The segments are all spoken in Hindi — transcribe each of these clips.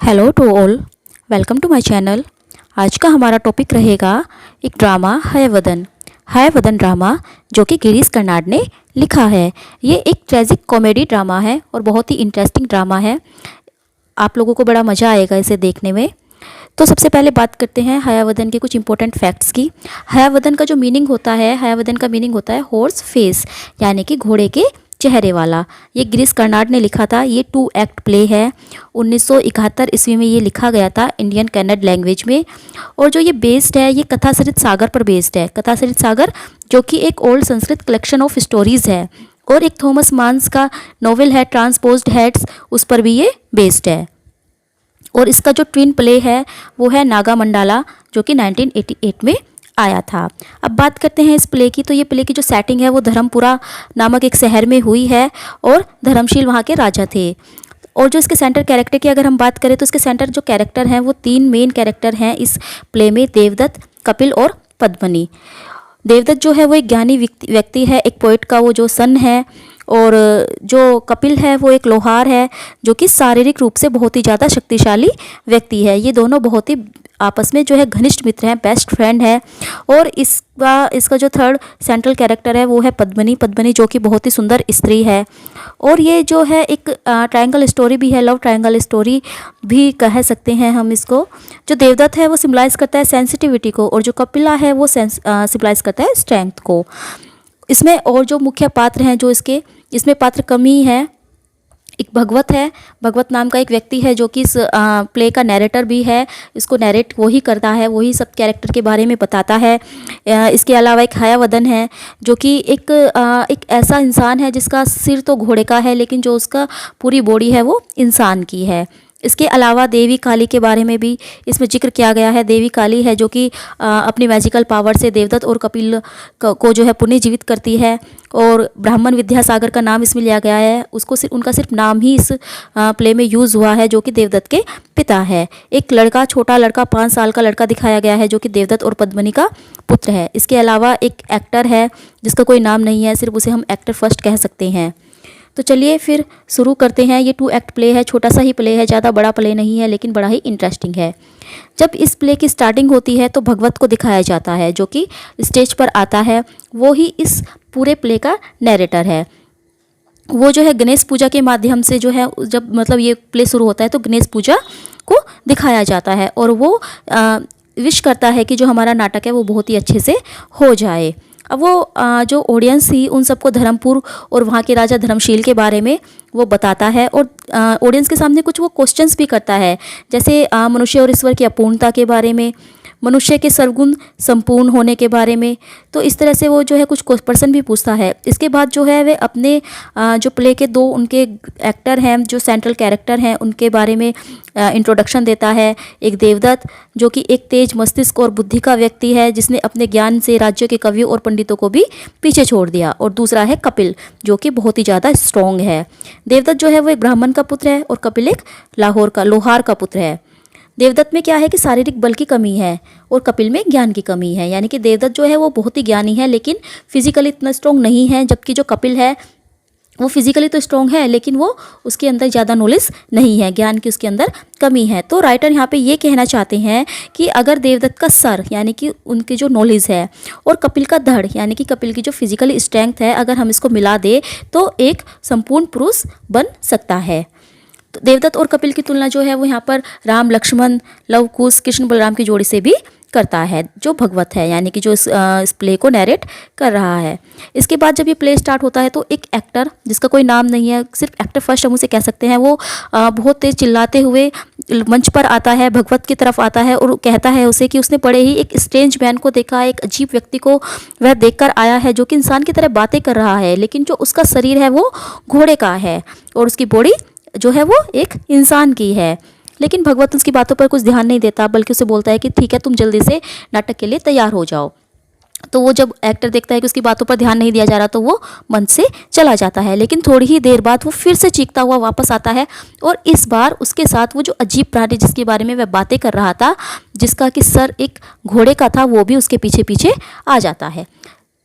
Hello to all, welcome to my channel. आज का हमारा टॉपिक रहेगा एक ड्रामा हयवदन। हयवदन ड्रामा जो कि गिरीश कर्नाड ने लिखा है। ये एक ट्रेजिक कॉमेडी ड्रामा है और बहुत ही इंटरेस्टिंग ड्रामा है। आप लोगों को बड़ा मज़ा आएगा इसे देखने में। तो सबसे पहले बात करते हैं हयावदन के कुछ इंपॉर्टेंट फैक्ट्स की। हयावदन का जो मीनिंग होता है, हयावदन का मीनिंग होता है हॉर्स फेस, यानी कि घोड़े के चेहरे वाला। ये गिरीश कर्नाड ने लिखा था। ये 2 एक्ट प्ले है। 1971 ईस्वी में ये लिखा गया था इंडियन कन्नड़ लैंग्वेज में। और जो ये बेस्ड है, ये कथासरित सागर पर बेस्ड है। कथासरित सागर जो कि एक old Sanskrit collection of stories है और एक थॉमस मान्स का नॉवेल है ट्रांसपोज्ड हेड्स, उस पर भी ये बेस्ड है। और इसका जो ट्विन प्ले है वो है नागा मंडाला, जो कि 1988 में आया था। अब बात करते हैं इस प्ले की। तो ये प्ले की जो सेटिंग है वो धर्मपुरा नामक एक शहर में हुई है और धर्मशील वहाँ के राजा थे। और जो इसके सेंटर कैरेक्टर की अगर हम बात करें तो इसके सेंटर जो कैरेक्टर हैं वो 3 मेन कैरेक्टर हैं इस प्ले में, देवदत्त, कपिल और पद्मनी। देवदत्त जो है वो एक ज्ञानी व्यक्ति है, एक पोइट का वो जो सन है। और जो कपिल है वो एक लोहार है जो कि शारीरिक रूप से बहुत ही ज़्यादा शक्तिशाली व्यक्ति है। ये दोनों बहुत ही आपस में जो है घनिष्ठ मित्र हैं, बेस्ट फ्रेंड है। और इसका जो थर्ड सेंट्रल कैरेक्टर है वो है पद्मनी। पद्मनी जो कि बहुत ही सुंदर स्त्री है। और ये जो है एक ट्रायंगल स्टोरी भी है, लव ट्रायंगल स्टोरी भी कह सकते हैं हम इसको। जो देवदत्त है वो सिम्बलाइज करता है सेंसिटिविटी को और जो कपिला है वो सिम्बलाइज करता है स्ट्रेंथ को। इसमें और जो मुख्य पात्र हैं जो इसमें पात्र कम ही है। एक भगवत है, भगवत नाम का एक व्यक्ति है जो कि इस प्ले का नैरेटर भी है। इसको नैरेट वही करता है, वही सब कैरेक्टर के बारे में बताता है। इसके अलावा एक हयावदन है जो कि एक ऐसा इंसान है जिसका सिर तो घोड़े का है लेकिन जो उसका पूरी बॉडी है वो इंसान की है। इसके अलावा देवी काली के बारे में भी इसमें जिक्र किया गया है। देवी काली है जो कि अपनी मैजिकल पावर से देवदत्त और कपिल को जो है पुनर्जीवित करती है। और ब्राह्मण विद्यासागर का नाम इसमें लिया गया है। उनका सिर्फ नाम ही इस प्ले में यूज़ हुआ है, जो कि देवदत्त के पिता है। एक लड़का, छोटा लड़का, 5 साल का लड़का दिखाया गया है जो कि देवदत्त और पद्मनी का पुत्र है। इसके अलावा एक एक्टर है जिसका कोई नाम नहीं है, सिर्फ उसे हम एक्टर फर्स्ट कह सकते हैं। तो चलिए फिर शुरू करते हैं। ये 2 एक्ट प्ले है, छोटा सा ही प्ले है, ज़्यादा बड़ा प्ले नहीं है लेकिन बड़ा ही इंटरेस्टिंग है। जब इस प्ले की स्टार्टिंग होती है तो भगवत को दिखाया जाता है जो कि स्टेज पर आता है। वो ही इस पूरे प्ले का नैरेटर है। वो जो है गणेश पूजा के माध्यम से जो है, जब मतलब ये प्ले शुरू होता है तो गणेश पूजा को दिखाया जाता है और वो विश करता है कि जो हमारा नाटक है वो बहुत ही अच्छे से हो जाए। अब वो जो ऑडियंस थी उन सबको धर्मपुर और वहाँ के राजा धर्मशील के बारे में वो बताता है और ऑडियंस के सामने कुछ वो क्वेश्चंस भी करता है, जैसे मनुष्य और ईश्वर की अपूर्णता के बारे में, मनुष्य के सर्वगुण संपूर्ण होने के बारे में। तो इस तरह से वो जो है कुछ प्रश्न भी पूछता है। इसके बाद जो है वे अपने जो प्ले के 2 उनके एक्टर हैं जो सेंट्रल कैरेक्टर हैं उनके बारे में इंट्रोडक्शन देता है। एक देवदत्त जो कि एक तेज मस्तिष्क और बुद्धि का व्यक्ति है जिसने अपने ज्ञान से राज्यों के कवियों और पंडितों को भी पीछे छोड़ दिया। और दूसरा है कपिल जो कि बहुत ही ज़्यादा स्ट्रॉन्ग है। देवदत्त जो है वो एक ब्राह्मण का पुत्र है और कपिल एक लोहार का पुत्र है। देवदत्त में क्या है कि शारीरिक बल की कमी है और कपिल में ज्ञान की कमी है, यानी कि देवदत्त जो है वो बहुत ही ज्ञानी है लेकिन फिजिकली इतना स्ट्रॉन्ग नहीं है, जबकि जो कपिल है वो फिजिकली तो स्ट्रॉन्ग है लेकिन वो उसके अंदर ज़्यादा नॉलेज नहीं है, ज्ञान की उसके अंदर कमी है। तो राइटर यहाँ पे ये कहना चाहते हैं कि अगर देवदत्त का सर यानी कि उनकी जो नॉलेज है और कपिल का धड़ यानी कि कपिल की जो फिजिकल स्ट्रेंथ है, अगर हम इसको मिला दे तो एक संपूर्ण पुरुष बन सकता है। तो देवदत्त और कपिल की तुलना जो है वो यहाँ पर राम लक्ष्मण लव कुश कृष्ण बलराम की जोड़ी से भी करता है जो भगवत है, यानी कि जो इस प्ले को नैरेट कर रहा है। इसके बाद जब ये प्ले स्टार्ट होता है तो एक एक्टर जिसका कोई नाम नहीं है, सिर्फ एक्टर फर्स्ट हम उसे कह सकते हैं, वो बहुत तेज चिल्लाते हुए मंच पर आता है, भगवत की तरफ आता है और कहता है उसे कि उसने बड़े ही एक स्ट्रेंज मैन को देखा, एक अजीब व्यक्ति को वह देखकर आया है जो कि इंसान की तरह बातें कर रहा है लेकिन जो उसका शरीर है वो घोड़े का है और उसकी बॉडी जो है वो एक इंसान की है। लेकिन भगवत उसकी बातों पर कुछ ध्यान नहीं देता, बल्कि उसे बोलता है कि ठीक है, तुम जल्दी से नाटक के लिए तैयार हो जाओ। तो वो जब एक्टर देखता है कि उसकी बातों पर ध्यान नहीं दिया जा रहा तो वो मन से चला जाता है। लेकिन थोड़ी ही देर बाद वो फिर से चीखता हुआ वापस आता है और इस बार उसके साथ वो जो अजीब प्राणी जिसके बारे में वह बातें कर रहा था, जिसका कि सर एक घोड़े का था, वो भी उसके पीछे पीछे आ जाता है।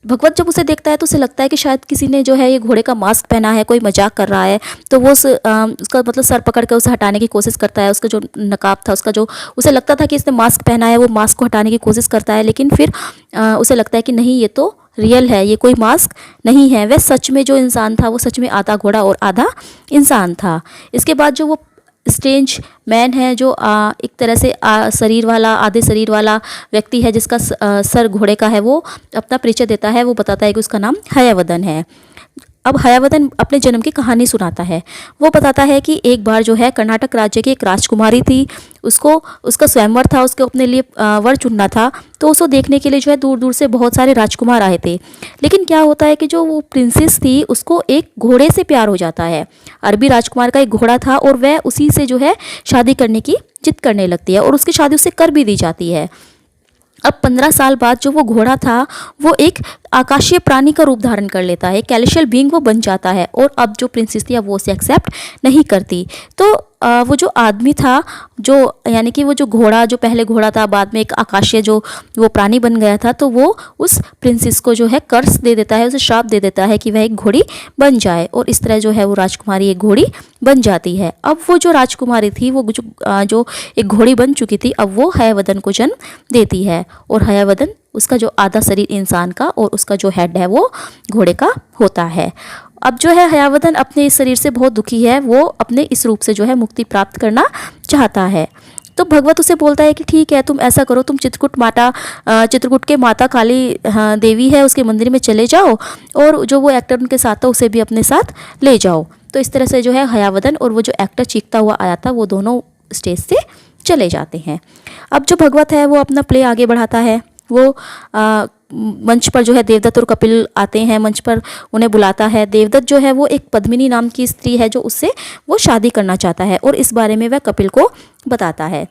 भगवत जब उसे देखता है तो उसे लगता है कि शायद किसी ने जो है ये घोड़े का मास्क पहना है, कोई मजाक कर रहा है। तो वो उसका मतलब सर पकड़ कर उसे हटाने की कोशिश करता है। उसका जो नकाब था, उसका जो उसे लगता था कि इसने मास्क पहना है, वो मास्क को हटाने की कोशिश करता है। लेकिन फिर उसे लगता है कि नहीं, ये तो रियल है, ये कोई मास्क नहीं है। वह सच में जो इंसान था वो सच में आधा घोड़ा और आधा इंसान था। इसके बाद जो वो स्ट्रेंज मैन है, जो एक तरह से शरीर वाला, आधे शरीर वाला व्यक्ति है, जिसका सर घोड़े का है, वो अपना परिचय देता है। वो बताता है कि उसका नाम हयावदन है। अब हयावदन अपने जन्म की कहानी सुनाता है। वो बताता है कि एक बार जो है कर्नाटक राज्य की एक राजकुमारी थी, उसको उसका स्वयंवर था, उसको अपने लिए वर चुनना था। तो उसको देखने के लिए जो है दूर दूर से बहुत सारे राजकुमार आए थे। लेकिन क्या होता है कि जो वो प्रिंसेस थी उसको एक घोड़े से प्यार हो जाता है। अरबी राजकुमार का एक घोड़ा था और वह उसी से जो है शादी करने की जिद करने लगती है और उसकी शादी उससे कर भी दी जाती है। अब 15 साल बाद जो वो घोड़ा था वो एक आकाशीय प्राणी का रूप धारण कर लेता है, कैल्शियल बीइंग वो बन जाता है। और अब जो प्रिंसेस थी अब वो उसे एक्सेप्ट नहीं करती। तो वो जो आदमी था, जो यानी कि वो जो घोड़ा, जो पहले घोड़ा था बाद में एक आकाशीय जो वो प्राणी बन गया था, तो वो उस प्रिंसेस को जो है कर्स दे देता है, उसे श्राप दे देता है कि वह एक घोड़ी बन जाए। और इस तरह जो है वो राजकुमारी एक घोड़ी बन जाती है। अब वो जो राजकुमारी थी वो जो एक घोड़ी बन चुकी थी, अब वो हयावदन को जन्म देती है। और हयावदन, उसका जो आधा शरीर इंसान का और उसका जो हेड है वो घोड़े का होता है। अब जो है हयावदन अपने इस शरीर से बहुत दुखी है। वो अपने इस रूप से जो है मुक्ति प्राप्त करना चाहता है। तो भगवत उसे बोलता है कि ठीक है, तुम ऐसा करो, तुम चित्रकूट के माता काली देवी है, उसके मंदिर में चले जाओ और जो वो एक्टर उनके साथ था उसे भी अपने साथ ले जाओ। तो इस तरह से जो है हयावदन और वो जो एक्टर चीखता हुआ आया था वो दोनों स्टेज से चले जाते हैं। अब जो भगवत है वो अपना प्ले आगे बढ़ाता है। वो मंच पर जो है देवदत्त और कपिल आते हैं, मंच पर उन्हें बुलाता है। देवदत्त जो है वो एक पद्मिनी नाम की स्त्री है जो उससे वो शादी करना चाहता है और इस बारे में वह कपिल को बताता है।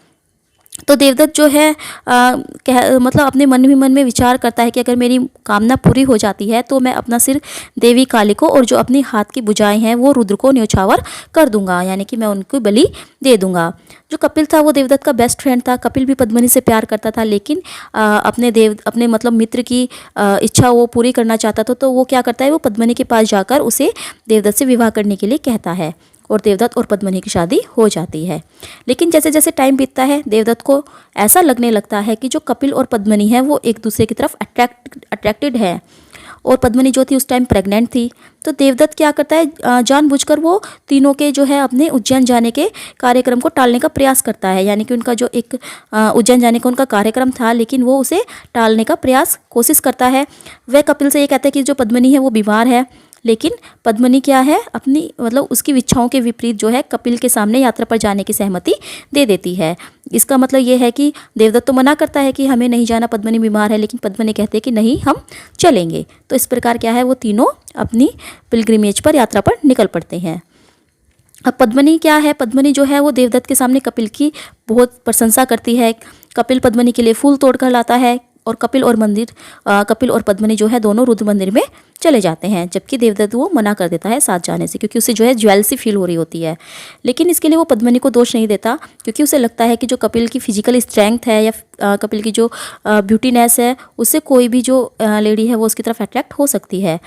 तो देवदत्त जो है मतलब अपने मन में विचार करता है कि अगर मेरी कामना पूरी हो जाती है तो मैं अपना सिर देवी काली को और जो अपनी हाथ की भुजाएं हैं वो रुद्र को न्यौछावर कर दूंगा, यानी कि मैं उनको बलि दे दूंगा। जो कपिल था वो देवदत्त का बेस्ट फ्रेंड था। कपिल भी पद्मिनी से प्यार करता था, लेकिन अपने मतलब मित्र की इच्छा वो पूरी करना चाहता था। तो वो क्या करता है, वो पद्मिनी के पास जाकर उसे देवदत्त से विवाह करने के लिए कहता है और देवदत्त और पद्मिनी की शादी हो जाती है। लेकिन जैसे जैसे टाइम बीतता है देवदत्त को ऐसा लगने लगता है कि जो कपिल और पद्मिनी है वो एक दूसरे की तरफ अट्रैक्टेड है। और पद्मिनी जो थी उस टाइम प्रेग्नेंट थी। तो देवदत्त क्या करता है, जानबूझकर वो तीनों के जो है अपने उज्जैन जाने के कार्यक्रम को टालने का प्रयास करता है। यानी कि उनका जो एक उज्जैन जाने का उनका कार्यक्रम था, लेकिन वो उसे टालने का कोशिश करता है। वह कपिल से ये कहता है कि जो पद्मिनी है वो बीमार है। लेकिन पद्मिनी क्या है, अपनी मतलब उसकी इच्छाओं के विपरीत जो है कपिल के सामने यात्रा पर जाने की सहमति दे देती है। इसका मतलब ये है कि देवदत्त तो मना करता है कि हमें नहीं जाना, पद्मिनी बीमार है, लेकिन पद्मिनी कहते हैं कि नहीं, हम चलेंगे। तो इस प्रकार क्या है, वो तीनों अपनी पिलग्रिमेज पर, यात्रा पर निकल पड़ते हैं। अब पद्मिनी क्या है, पद्मिनी जो है वो देवदत्त के सामने कपिल की बहुत प्रशंसा करती है। कपिल पद्मिनी के लिए फूल तोड़ कर लाता है और कपिल और पद्मिनी जो है दोनों रुद्र मंदिर में चले जाते हैं। जबकि देवदत्त वो मना कर देता है साथ जाने से, क्योंकि उसे जो है ज्वेलसी फील हो रही होती है। लेकिन इसके लिए वो पद्मिनी को दोष नहीं देता, क्योंकि उसे लगता है कि जो कपिल की फिजिकल स्ट्रेंथ है या कपिल की जो ब्यूटीनेस है, उससे कोई भी जो लेडी है वो उसकी तरफ अट्रैक्ट हो सकती है।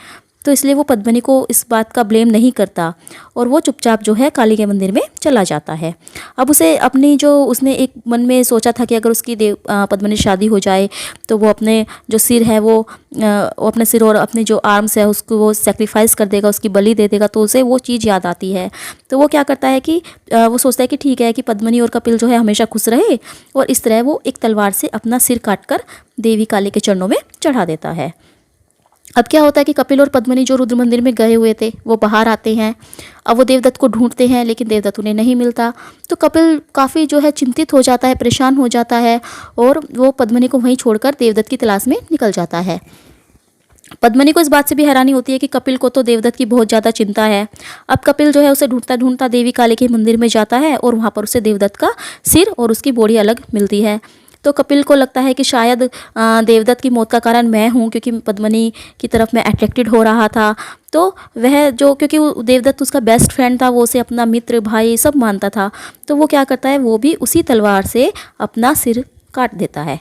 तो इसलिए वो पद्मिनी को इस बात का ब्लेम नहीं करता और वो चुपचाप जो है काली के मंदिर में चला जाता है। अब उसे अपनी जो उसने एक मन में सोचा था कि अगर उसकी पद्मिनी शादी हो जाए तो वो अपने जो सिर है वो अपने सिर और अपने जो आर्म्स है उसको वो सेक्रीफाइस कर देगा, उसकी बलि दे देगा। तो उसे वो चीज़ याद आती है। तो वो क्या करता है कि वो सोचता है कि ठीक है कि पद्मिनी और कपिल जो है हमेशा खुश रहे, और इस तरह वो एक तलवार से अपना सिर काटकर देवी काली के चरणों में चढ़ा देता है। अब क्या होता है कि कपिल और पद्मिनी जो रुद्र मंदिर में गए हुए थे वो बाहर आते हैं। अब वो देवदत्त को ढूंढते हैं, लेकिन देवदत्त उन्हें नहीं मिलता। तो कपिल काफ़ी जो है चिंतित हो जाता है, परेशान हो जाता है और वो पद्मिनी को वहीं छोड़कर देवदत्त की तलाश में निकल जाता है। पद्मिनी को इस बात से भी हैरानी होती है कि कपिल को तो देवदत्त की बहुत ज़्यादा चिंता है। अब कपिल जो है उसे ढूंढता ढूंढता देवी काली के मंदिर में जाता है और वहाँ पर उसे देवदत्त का सिर और उसकी बॉडी अलग मिलती है। तो कपिल को लगता है कि शायद देवदत्त की मौत का कारण मैं हूँ, क्योंकि पद्मिनी की तरफ मैं अट्रैक्टेड हो रहा था। तो वह जो, क्योंकि देवदत्त उसका बेस्ट फ्रेंड था, वो उसे अपना मित्र, भाई सब मानता था। तो वो क्या करता है, वो भी उसी तलवार से अपना सिर काट देता है।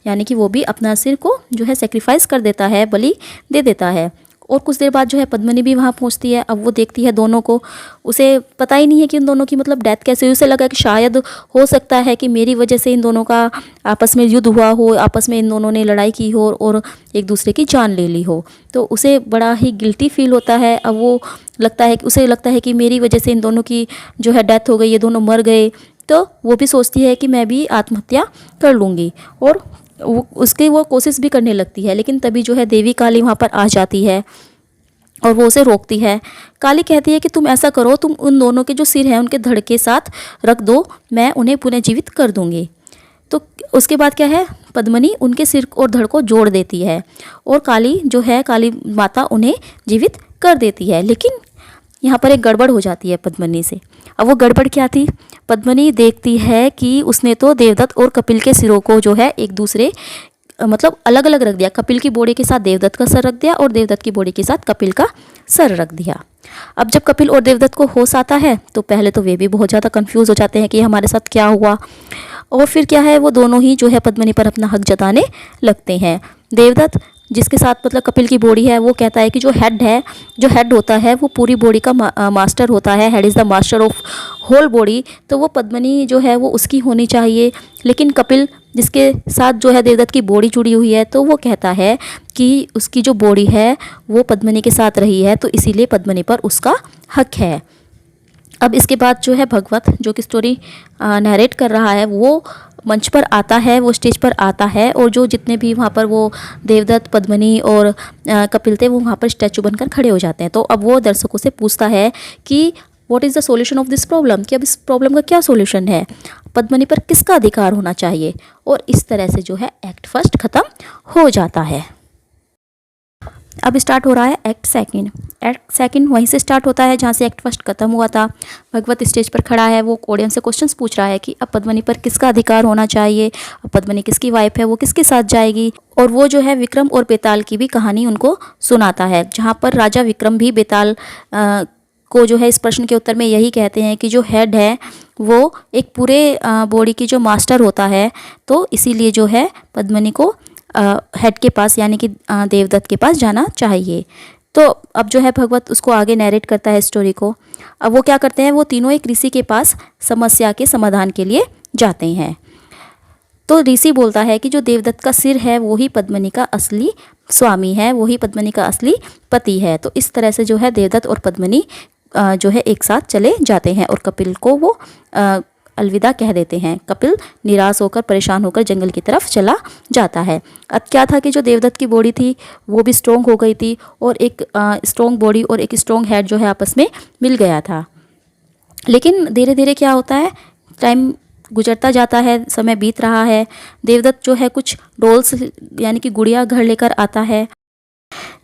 यानी कि वो भी अपना सिर को जो है सेक्रीफाइस कर देता है, बलि दे देता है। और कुछ देर बाद जो है पद्मिनी भी वहाँ पहुँचती है। अब वो देखती है दोनों को, उसे पता ही नहीं है कि इन दोनों की मतलब डेथ कैसे हुई। उसे लगा कि शायद हो सकता है कि मेरी वजह से इन दोनों का आपस में युद्ध हुआ हो, आपस में इन दोनों ने लड़ाई की हो और एक दूसरे की जान ले ली हो। तो उसे बड़ा ही गिल्टी फील होता है। अब वो उसे लगता है कि मेरी वजह से इन दोनों की जो है डेथ हो गई, ये दोनों मर गए। तो वो भी सोचती है कि मैं भी आत्महत्या कर लूँगी और वो कोशिश भी करने लगती है। लेकिन तभी जो है देवी काली वहाँ पर आ जाती है और वो उसे रोकती है। काली कहती है कि तुम ऐसा करो, तुम उन दोनों के जो सिर हैं उनके धड़ के साथ रख दो, मैं उन्हें पुनः जीवित कर दूँगी। तो उसके बाद क्या है, पद्मिनी उनके सिर और धड़ को जोड़ देती है और काली माता उन्हें जीवित कर देती है। लेकिन यहाँ पर एक गड़बड़ हो जाती है पद्मिनी से। अब वो गड़बड़ क्या थी, पद्मिनी देखती है कि उसने तो देवदत्त और कपिल के सिरों को जो है एक दूसरे मतलब अलग अलग रख दिया। कपिल की बॉडी के साथ देवदत्त का सर रख दिया और देवदत्त की बॉडी के साथ कपिल का सर रख दिया। अब जब कपिल और देवदत्त को होश आता है तो पहले तो वे भी बहुत ज़्यादा कंफ्यूज हो जाते हैं कि हमारे साथ क्या हुआ। और फिर क्या है, वो दोनों ही जो है पद्मिनी पर अपना हक जताने लगते हैं। देवदत्त जिसके साथ मतलब कपिल की बॉडी है, वो कहता है कि जो हेड होता है वो पूरी बॉडी का मास्टर होता है, head is the master of whole body. तो वो पद्मिनी जो है वो उसकी होनी चाहिए। लेकिन कपिल जिसके साथ जो है देवदत्त की बॉडी जुड़ी हुई है, तो वो कहता है कि उसकी जो बॉडी है वो पद्मिनी के साथ रही है, तो इसीलिए पद्मिनी पर उसका हक है। अब इसके बाद जो है भगवत जो कि स्टोरी नरेट कर रहा है वो मंच पर आता है, वो स्टेज पर आता है और जो जितने भी वहाँ पर वो देवदत्त, पद्मिनी और कपिल थे वो वहाँ पर स्टैचू बनकर खड़े हो जाते हैं। तो अब वो दर्शकों से पूछता है कि what is the solution of this problem, कि अब इस प्रॉब्लम का क्या सॉल्यूशन है, पद्मिनी पर किसका अधिकार होना चाहिए। और इस तरह से जो है एक्ट फर्स्ट ख़त्म हो जाता है। अब स्टार्ट हो रहा है एक्ट सेकंड। एक्ट सेकंड वहीं से स्टार्ट होता है जहाँ से एक्ट फर्स्ट खत्म हुआ था। भगवत स्टेज पर खड़ा है, वो ऑडियंस से क्वेश्चंस पूछ रहा है कि अब पद्मिनी पर किसका अधिकार होना चाहिए, अब पद्मिनी किसकी वाइफ है, वो किसके साथ जाएगी। और वो जो है विक्रम और बेताल की भी कहानी उनको सुनाता है, जहाँ पर राजा विक्रम भी बेताल को जो है इस प्रश्न के उत्तर में यही कहते हैं कि जो हेड है वो एक पूरे बॉडी की जो मास्टर होता है, तो इसीलिए जो है पद्मिनी को हेड के पास यानी कि देवदत्त के पास जाना चाहिए। तो अब जो है भगवत उसको आगे नैरेट करता है स्टोरी को। अब वो क्या करते हैं, वो तीनों एक ऋषि के पास समस्या के समाधान के लिए जाते हैं। तो ऋषि बोलता है कि जो देवदत्त का सिर है वो ही पद्मिनी का असली स्वामी है, वही पद्मिनी का असली पति है। तो इस तरह से जो है देवदत्त और पद्मिनी जो है एक साथ चले जाते हैं और कपिल को वो अलविदा कह देते हैं। कपिल निराश होकर, परेशान होकर जंगल की तरफ चला जाता है। अब क्या था कि जो देवदत्त की बॉडी थी वो भी स्ट्रॉन्ग हो गई थी और एक स्ट्रॉन्ग बॉडी और एक स्ट्रॉन्ग हेड जो है आपस में मिल गया था। लेकिन धीरे धीरे क्या होता है, टाइम गुजरता जाता है, समय बीत रहा है। देवदत्त जो है कुछ डॉल्स यानी कि गुड़िया घर लेकर आता है।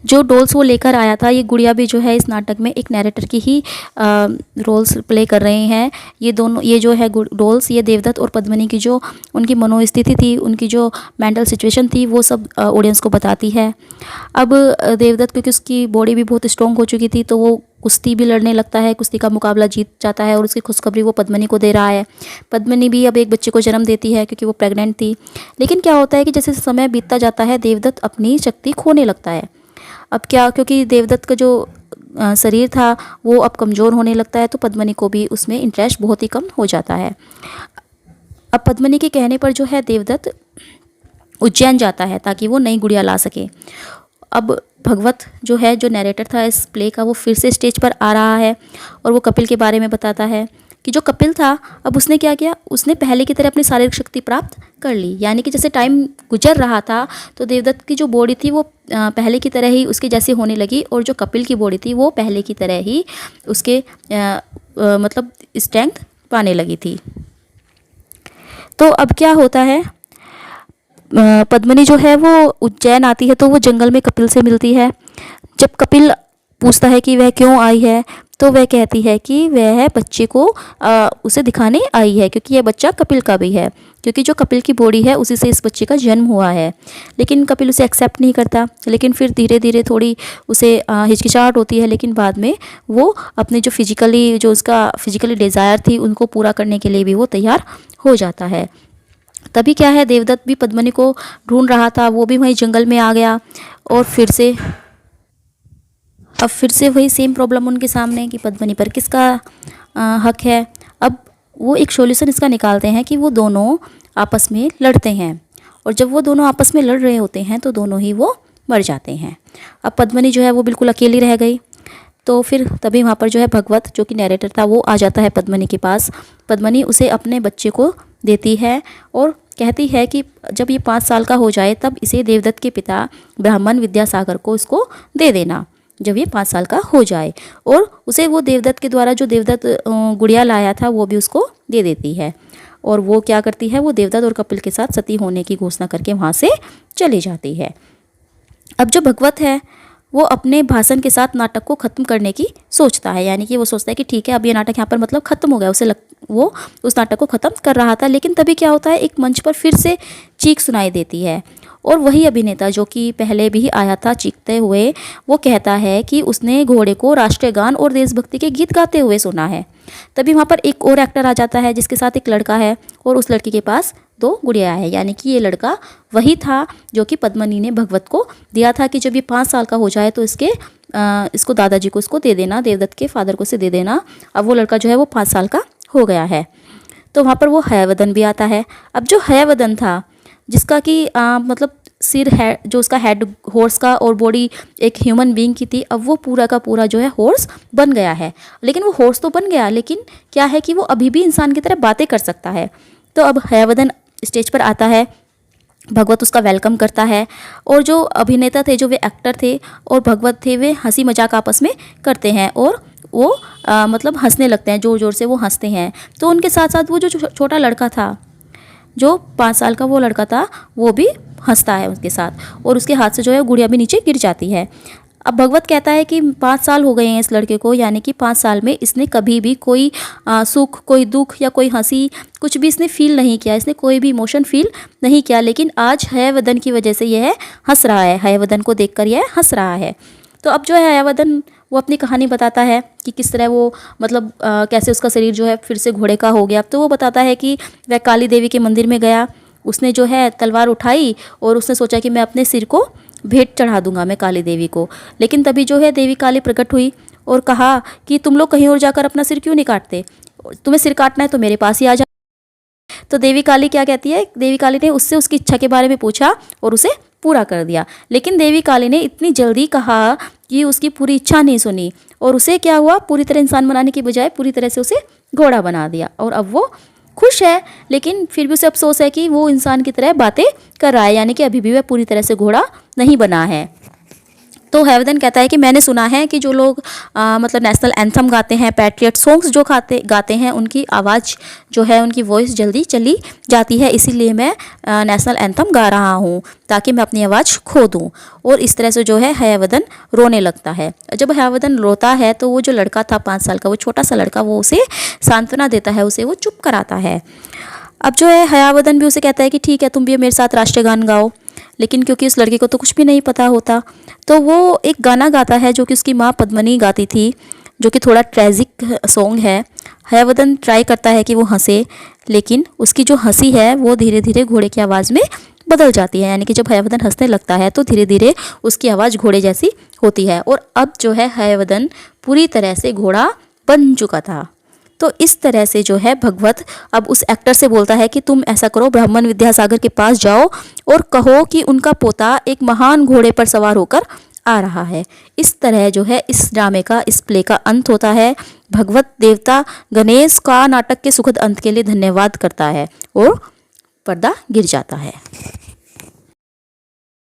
जो डॉल्स वो लेकर आया था, ये गुड़िया भी जो है इस नाटक में एक नैरेटर की ही रोल्स प्ले कर रहे हैं। ये जो है डॉल्स, ये देवदत्त और पद्मिनी की जो उनकी मनोस्थिति थी, उनकी जो मेंटल सिचुएशन थी, वो सब ऑडियंस को बताती है। अब देवदत्त क्योंकि उसकी बॉडी भी बहुत स्ट्रॉन्ग हो चुकी थी, तो वो कुश्ती भी लड़ने लगता है, कुश्ती का मुकाबला जीत जाता है और उसकी खुशखबरी वो पद्मिनी को दे रहा है। पद्मिनी भी अब एक बच्चे को जन्म देती है क्योंकि वो प्रेग्नेंट थी। लेकिन क्या होता है कि जैसे समय बीतता जाता है, देवदत्त अपनी शक्ति खोने लगता है। अब क्या, क्योंकि देवदत्त का जो शरीर था वो अब कमज़ोर होने लगता है, तो पद्मिनी को भी उसमें इंटरेस्ट बहुत ही कम हो जाता है। अब पद्मिनी के कहने पर जो है देवदत्त उज्जैन जाता है ताकि वो नई गुड़िया ला सके। अब भगवत जो है, जो नैरेटर था इस प्ले का, वो फिर से स्टेज पर आ रहा है और वो कपिल के बारे में बताता है कि जो कपिल था अब उसने क्या किया, उसने पहले की तरह अपनी शारीरिक शक्ति प्राप्त कर ली। यानी कि जैसे टाइम गुजर रहा था तो देवदत्त की जो बॉडी थी वो पहले की तरह ही उसके जैसी होने लगी और जो कपिल की बॉडी थी वो पहले की तरह ही उसके मतलब स्ट्रेंथ पाने लगी थी। तो अब क्या होता है, पद्मिनी जो है वो उज्जैन आती है तो वो जंगल में कपिल से मिलती है। जब कपिल पूछता है कि वह क्यों आई है, तो वह कहती है कि वह बच्चे को उसे दिखाने आई है, क्योंकि यह बच्चा कपिल का भी है, क्योंकि जो कपिल की बॉडी है उसी से इस बच्चे का जन्म हुआ है। लेकिन कपिल उसे एक्सेप्ट नहीं करता। लेकिन फिर धीरे धीरे थोड़ी उसे हिचकिचाहट होती है, लेकिन बाद में वो अपने जो उसका फिजिकली डिज़ायर थी उनको पूरा करने के लिए भी वो तैयार हो जाता है। तभी क्या है, देवदत्त भी पद्मिनी को ढूंढ रहा था, वो भी वहीं जंगल में आ गया। और फिर से वही सेम प्रॉब्लम उनके सामने कि पद्मिनी पर किसका हक है। अब वो एक सॉल्यूशन इसका निकालते हैं कि वो दोनों आपस में लड़ते हैं, और जब वो दोनों आपस में लड़ रहे होते हैं तो दोनों ही वो मर जाते हैं। अब पद्मिनी जो है वो बिल्कुल अकेली रह गई। तो फिर तभी वहाँ पर जो है भगवत, जो कि नरेटर था, वो आ जाता है पद्मिनी के पास। पद्मिनी उसे अपने बच्चे को देती है और कहती है कि जब ये 5 साल का हो जाए तब इसे देवदत्त के पिता ब्राह्मण विद्यासागर को इसको दे देना, जब ये 5 साल का हो जाए। और उसे वो देवदत्त के द्वारा जो देवदत्त गुड़िया लाया था वो भी उसको दे देती है। और वो क्या करती है, वो देवदत्त और कपिल के साथ सती होने की घोषणा करके वहाँ से चली जाती है। अब जो भगवत है वो अपने भाषण के साथ नाटक को ख़त्म करने की सोचता है, यानी कि वो सोचता है कि ठीक है अब ये नाटक यहाँ पर मतलब ख़त्म हो गया। वो उस नाटक को ख़त्म कर रहा था, लेकिन तभी क्या होता है, एक मंच पर फिर से चीख सुनाई देती है। और वही अभिनेता जो कि पहले भी आया था चीखते हुए, वो कहता है कि उसने घोड़े को राष्ट्रीय गान और देशभक्ति के गीत गाते हुए सुना है। तभी वहाँ पर एक और एक्टर आ जाता है जिसके साथ एक लड़का है, और उस लड़के के पास 2 गुड़िया है, यानी कि ये लड़का वही था जो कि पद्मिनी ने भगवत को दिया था कि जब ये 5 साल का हो जाए तो इसको दादाजी को इसको दे देना, देवदत्त के फादर को से दे देना। अब वो लड़का जो है वो 5 साल का हो गया है। तो वहाँ पर वो हयवदन भी आता है। अब जो हयवदन था, जिसका कि मतलब सिर है, जो उसका हेड हॉर्स का और बॉडी एक ह्यूमन बीइंग की थी, अब वो पूरा का पूरा जो है हॉर्स बन गया है। लेकिन वो हॉर्स तो बन गया, लेकिन क्या है कि वो अभी भी इंसान की तरह बातें कर सकता है। तो अब हयवदन स्टेज पर आता है, भगवत उसका वेलकम करता है, और जो अभिनेता थे, जो वे एक्टर थे और भगवत थे, वे हंसी मजाक आपस में करते हैं और वो मतलब हंसने लगते हैं, ज़ोर ज़ोर से वो हंसते हैं। तो उनके साथ साथ वो जो छोटा लड़का था, जो 5 साल का वो लड़का था, वो भी हंसता है उसके साथ, और उसके हाथ से जो है गुड़िया भी नीचे गिर जाती है। अब भगवत कहता है कि 5 साल हो गए हैं इस लड़के को, यानी कि 5 साल में इसने कभी भी कोई सुख, कोई दुख या कोई हंसी, कुछ भी इसने फील नहीं किया, इसने कोई भी इमोशन फील नहीं किया। लेकिन आज हयवदन की वजह से यह हंस रहा है, हयवदन को देखकर यह हंस रहा है। तो अब जो है हयवदन वो अपनी कहानी बताता है कि किस तरह वो मतलब कैसे उसका शरीर जो है फिर से घोड़े का हो गया। तो वो बताता है कि वह काली देवी के मंदिर में गया, उसने जो है तलवार उठाई और उसने सोचा कि मैं अपने सिर को भेंट चढ़ा दूंगा मैं काली देवी को। लेकिन तभी जो है देवी काली प्रकट हुई और कहा कि तुम लोग कहीं और जाकर अपना सिर क्यों नहीं काटते, तुम्हें सिर काटना है तो मेरे पास ही आ जा। तो देवी काली क्या कहती है, देवी काली ने उससे उसकी इच्छा के बारे में पूछा और उसे पूरा कर दिया। लेकिन देवी काली ने इतनी जल्दी कहा कि उसकी पूरी इच्छा नहीं सुनी, और उसे क्या हुआ, पूरी तरह इंसान बनाने की बजाय पूरी तरह से उसे घोड़ा बना दिया। और अब वो खुश है, लेकिन फिर भी उसे अफसोस है कि वो इंसान की तरह बातें कर रहा है, यानी कि अभी भी वह पूरी तरह से घोड़ा नहीं बना है। तो हयवदन कहता है कि मैंने सुना है कि जो लोग मतलब नेशनल एंथम गाते हैं, पैट्रियट सॉन्ग्स जो गाते हैं, उनकी आवाज़ जो है, उनकी वॉइस जल्दी चली जाती है, इसीलिए मैं नेशनल एंथम गा रहा हूँ ताकि मैं अपनी आवाज़ खो दूँ। और इस तरह से जो है हयवदन रोने लगता है। जब हयवदन रोता है तो वो जो लड़का था 5 साल का, वो छोटा सा लड़का, वो उसे सांत्वना देता है, उसे वो चुप कराता है। अब जो है हयवदन भी उसे कहता है कि ठीक है तुम भी मेरे साथ राष्ट्रीय गान गाओ। लेकिन क्योंकि उस लड़के को तो कुछ भी नहीं पता होता, तो वो एक गाना गाता है जो कि उसकी माँ पद्मिनी गाती थी, जो कि थोड़ा ट्रेजिक सॉन्ग है। हयवदन ट्राई करता है कि वो हंसे, लेकिन उसकी जो हंसी है वो धीरे धीरे घोड़े की आवाज़ में बदल जाती है, यानी कि जब हयवदन हंसने लगता है तो धीरे धीरे उसकी आवाज़ घोड़े जैसी होती है। और अब जो है हयवदन पूरी तरह से घोड़ा बन चुका था। तो इस तरह से जो है भगवत अब उस एक्टर से बोलता है कि तुम ऐसा करो, ब्राह्मण विद्यासागर के पास जाओ और कहो कि उनका पोता एक महान घोड़े पर सवार होकर आ रहा है। इस तरह जो है इस ड्रामे का, इस प्ले का अंत होता है। भगवत देवता गणेश का नाटक के सुखद अंत के लिए धन्यवाद करता है और पर्दा गिर जाता है।